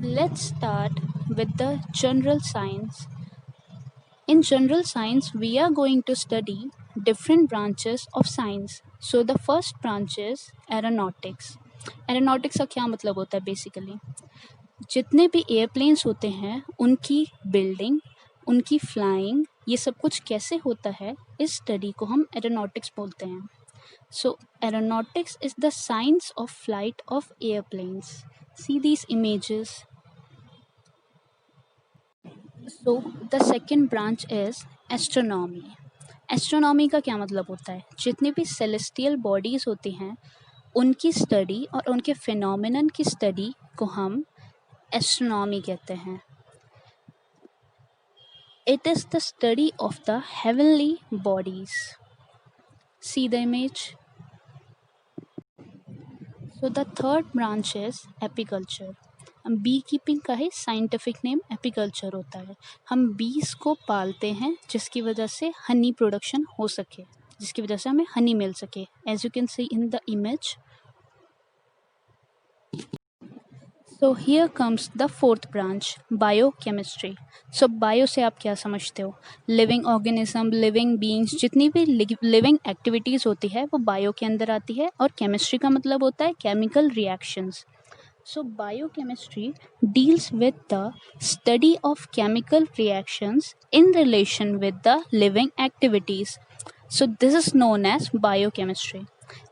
Let's start with the general science. In general science, we are going to study different branches of science. So the first branch is aeronautics. Aeronautics का क्या मतलब होता है basically? जितने भी airplanes होते हैं उनकी बिल्डिंग, उनकी फ्लाइंग, ये सब कुछ कैसे होता है, इस स्टडी को हम एरोनॉटिक्स बोलते हैं. So aeronautics is the science of flight of airplanes. See these images. So the second branch is astronomy. Astronomy का क्या मतलब होता है? जितनी भी सेलेस्टियल बॉडीज़ होती हैं उनकी स्टडी और उनके फिनोमिनन की स्टडी को हम एस्ट्रोनॉमी कहते हैं. It is the study of the heavenly bodies. See the image. So the third branch is apiculture. Beekeeping का ही साइंटिफिक नेम एपीकल्चर होता है. हम बीज को पालते हैं जिसकी वजह से हनी प्रोडक्शन हो सके, जिसकी वजह से हमें हनी मिल सके. As you can see in the image. So here comes the fourth branch, biochemistry. So bio से आप क्या समझते हो? लिविंग ऑर्गेनिज्म, लिविंग बीइंग्स, जितनी भी लिविंग एक्टिविटीज़ होती है वो बायो के अंदर आती है. और केमिस्ट्री का मतलब होता है chemical reactions. So biochemistry deals with the study of chemical reactions in relation with the living activities. So this is known as biochemistry.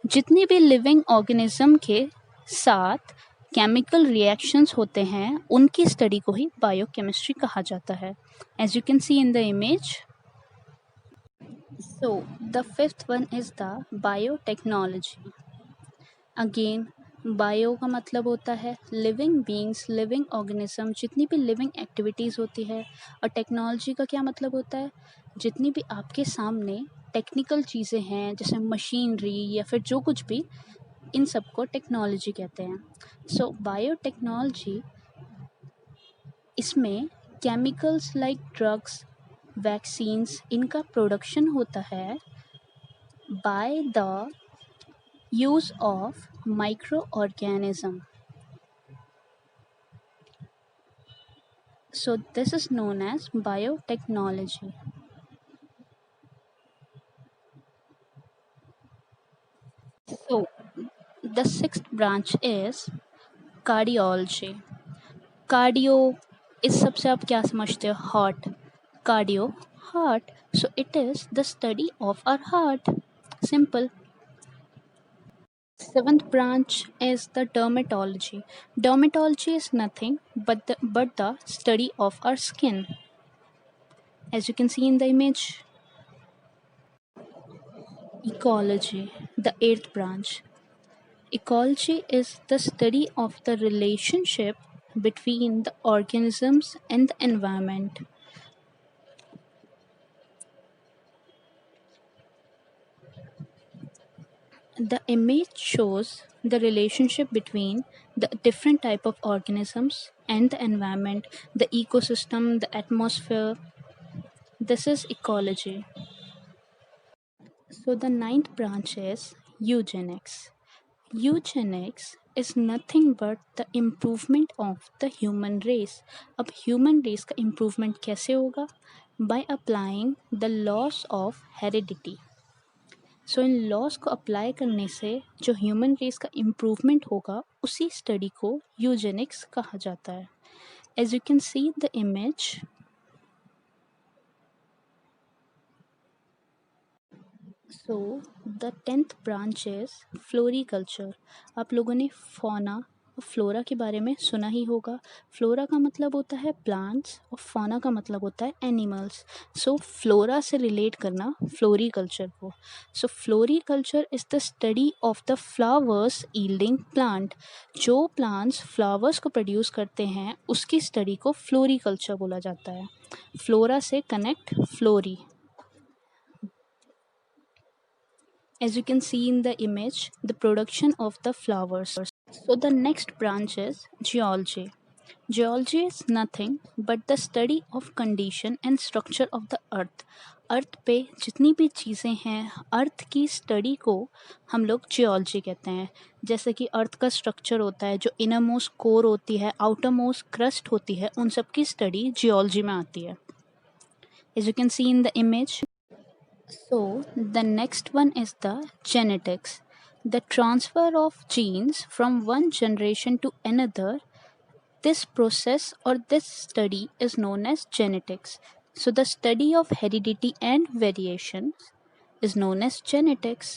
जितनी भी living organism के साथ chemical reactions होते हैं उनकी study को ही biochemistry कहा जाता है. As you can see in the image. So the fifth one is the biotechnology. Again, bio का मतलब होता है लिविंग बीइंग्स, लिविंग ऑर्गेनिज्म, जितनी भी लिविंग एक्टिविटीज़ होती है. और टेक्नोलॉजी का क्या मतलब होता है? जितनी भी आपके सामने टेक्निकल चीज़ें हैं जैसे मशीनरी या फिर जो कुछ भी, इन सब को टेक्नोलॉजी कहते हैं. सो बायोटेक्नोलॉजी, इसमें केमिकल्स लाइक ड्रग्स, वैक्सीन्स, इनका प्रोडक्शन होता है by the use of microorganism. So this is known as biotechnology. So the sixth branch is cardiology. Cardio, इस सबसे आप क्या समझते हो? Heart. Cardio, heart. So it is the study of our heart. Simple. Seventh branch is the dermatology. Dermatology is nothing but the study of our skin. As you can see in the image. Ecology, the eighth branch. Ecology is the study of the relationship between the organisms and the environment. The image shows the relationship between the different type of organisms and the environment, the ecosystem, the atmosphere. This is ecology. So the ninth branch is eugenics. Eugenics is nothing but the improvement of the human race. अब human race का improvement कैसे होगा? By applying the laws of heredity. So in laws को apply करने से जो human race का improvement होगा उसी study को eugenics कहा जाता है. As you can see the image. So the 10th branch is floriculture. आप लोगों ने fauna और फ्लोरा के बारे में सुना ही होगा. फ्लोरा का मतलब होता है प्लांट्स और फाना का मतलब होता है एनिमल्स. सो फ्लोरा से रिलेट करना फ्लोरिकल्चर को. So floriculture is the study of the flowers yielding plant. जो प्लांट्स फ्लावर्स को प्रोड्यूस करते हैं उसकी स्टडी को फ्लोरिकल्चर बोला जाता है. फ्लोरा से कनेक्ट फ्लोरी. As you can see in the image, the production of the flowers. So the next branch is geology. Geology is nothing but the study of condition and structure of the earth. अर्थ पे जितनी भी चीज़ें हैं, अर्थ की study को हम लोग geology कहते हैं। जैसे कि अर्थ का स्ट्रक्चर होता है, जो इनर मोस्ट कोर होती है, आउटर मोस्ट क्रस्ट होती है, उन सब की स्टडी जियोलॉजी में आती है। As you can see in the image. So, the next one is the genetics. The transfer of genes from one generation to another. This process or this study is known as genetics. So, the study of heredity and variation is known as genetics.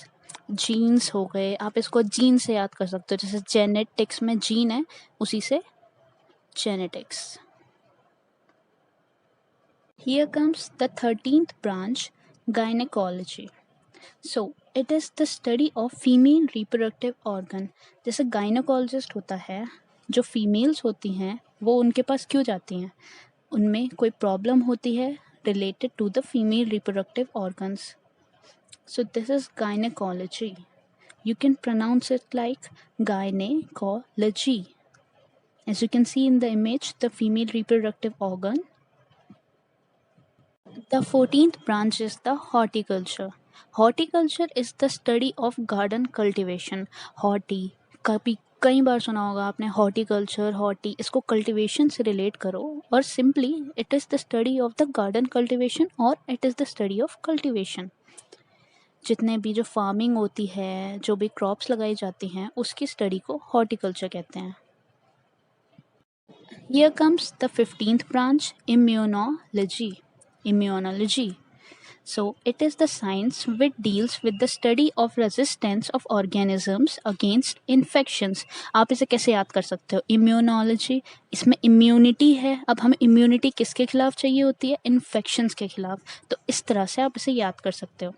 Genes हो गए, आप इसको gene से याद कर सकते हो, जैसे जेनेटिक्स में जीन है, उसी से genetics. Here comes the 13th branch, gynecology. So, it is the study of female reproductive organ. जैसे गायनोकोलॉजिस्ट होता है, जो फीमेल्स होती हैं वो उनके पास क्यों जाती हैं, उनमें कोई प्रॉब्लम होती है related to the female reproductive organs. So, this is gynecology. You can pronounce it like gynecology. As you can see in the image, the female reproductive organ. The 14th branch is the horticulture. Horticulture is the study of garden cultivation. Horti, कभी कई बार सुना होगा आपने horticulture, horti, इसको cultivation से relate करो और simply it is the study of the garden cultivation और it is the study of cultivation. जितने भी जो फार्मिंग होती है, जो भी क्रॉप्स लगाई जाती हैं, उसकी स्टडी को हॉर्टिकल्चर कहते हैं। Here comes the 15th branch, immunology. Immunology. So, it is the science which deals with the study of resistance of organisms against infections. आप इसे कैसे याद कर सकते हो? Immunology, इसमें immunity है। अब हमें immunity किसके खिलाफ चाहिए होती है? Infections के खिलाफ। तो इस तरह से आप इसे याद कर सकते हो।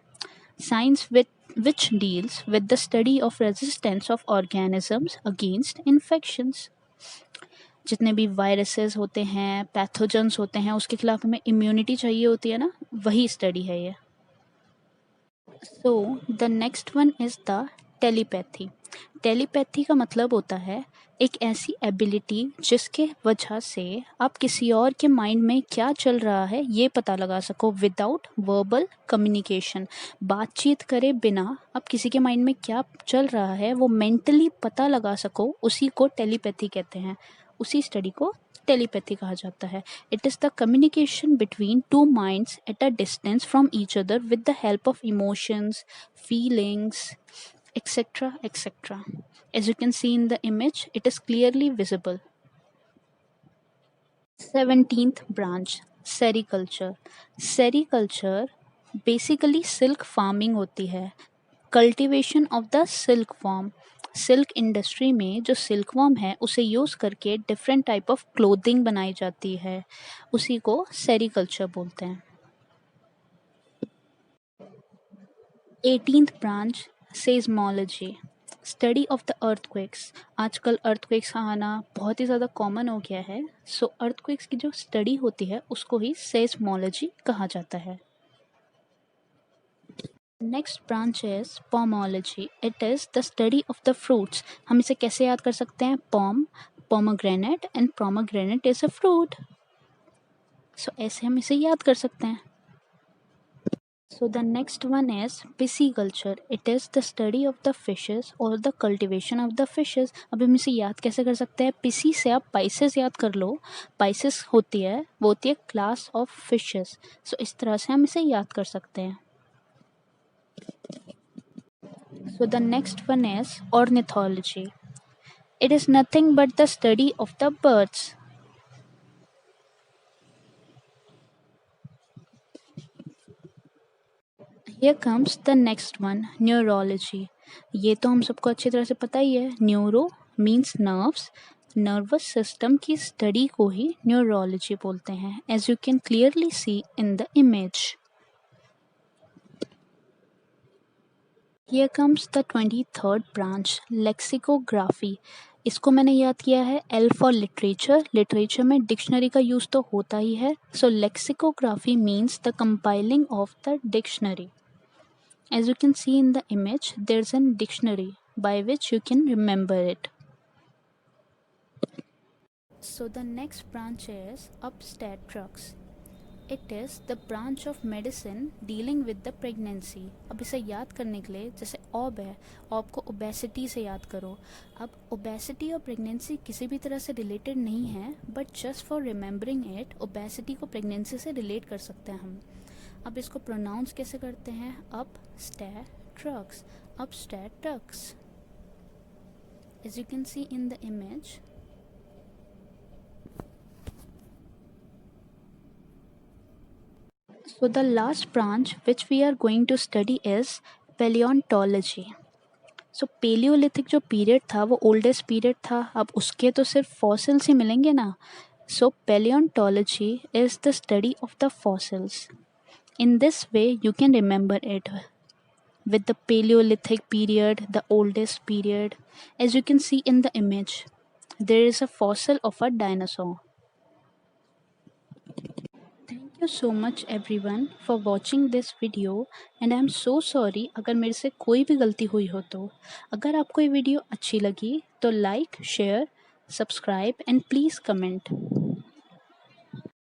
Science which deals with the study of resistance of organisms against infections. जितने भी वायरसेस होते हैं, पैथोजेंस होते हैं, उसके खिलाफ हमें इम्यूनिटी चाहिए होती है ना, वही स्टडी है ये। So the next one is the telepathy. Telepathy का मतलब होता है एक ऐसी एबिलिटी जिसके वजह से आप किसी और के माइंड में क्या चल रहा है ये पता लगा सको विदाउट वर्बल कम्युनिकेशन। बातचीत करे बिना आप किसी के माइंड में क्या चल रहा है वो मेंटली पता लगा सको, उसी को टेलीपैथी कहते हैं। उसी स्टडी को टेलीपैथी कहा जाता है। It is the communication between two minds at a distance from each other with the help of emotions, feelings, etc. etc. As you can see in the image, it is clearly visible. 17th branch, sericulture. Sericulture basically silk farming होती है, cultivation of the silk worm. Silk industry में जो silk worm है उसे use करके different type of clothing बनाई जाती है, उसी को सेरिकल्चर बोलते हैं। 18th branch, seismology, study of the earthquakes. आजकल अर्थक्वेक्स का आना बहुत ही ज़्यादा कॉमन हो गया है। सो अर्थक्वेक्स की जो स्टडी होती है उसको ही सेस्मोलॉजी कहा जाता है। Next branch is pomology. It is the study of the fruits. हम इसे कैसे याद कर सकते हैं? Pomegranate and pomegranate is a fruit. So ऐसे हम इसे याद कर सकते हैं। So the next one is pisciculture. It is the study of the fishes or the cultivation of the fishes. अब हम इसे याद कैसे कर सकते हैं? पिसी से आप पाइसेस याद कर लो। पाइसेस होती है, वो होती है क्लास ऑफ फिशेस। सो इस तरह से हम इसे याद कर सकते हैं। So the next one is ornithology. It is nothing but the study of the birds. Here comes the next one, neurology. ये तो हम सबको अच्छी तरह से पता ही है। Neuro means nerves, nervous system की स्टडी को ही न्यूरोलॉजी बोलते हैं, as you can clearly see in the image. Here comes the 23rd branch, lexicography. इसको मैंने याद किया है L फॉर लिटरेचर। लिटरेचर में डिक्शनरी का यूज़ तो होता ही है। So lexicography means the compiling of the dictionary. As you can see in the image, there's a dictionary by which you can remember it. So the next branch is obstetrics. It is the branch of medicine dealing with the pregnancy. अब इसे याद करने के लिए, जैसे ऑब है, ऑब को obesity से याद करो। अब ओबेसिटी और प्रेगनेंसी किसी भी तरह से रिलेटेड नहीं है, but just for remembering it obesity को प्रेगनेंसी से रिलेट कर सकते हैं हम। अब इसको प्रोनाउंस कैसे करते हैं? obstetrics, obstetrics, as you can see in the image. So the last branch which we are going to study is paleontology. So paleolithic जो पीरियड था वो ओल्डेस्ट पीरियड था, अब उसके तो सिर्फ फॉसिल्स ही मिलेंगे ना। So paleontology is the study of the fossils. In this way you can remember it with the Paleolithic period, the oldest period. As you can see in the image, there is a fossil of a dinosaur. Thank you so much everyone for watching this video and I am so sorry अगर मेरे से कोई भी गलती हुई हो तो। अगर आपको ये वीडियो अच्छी लगी तो like, share, subscribe and please comment.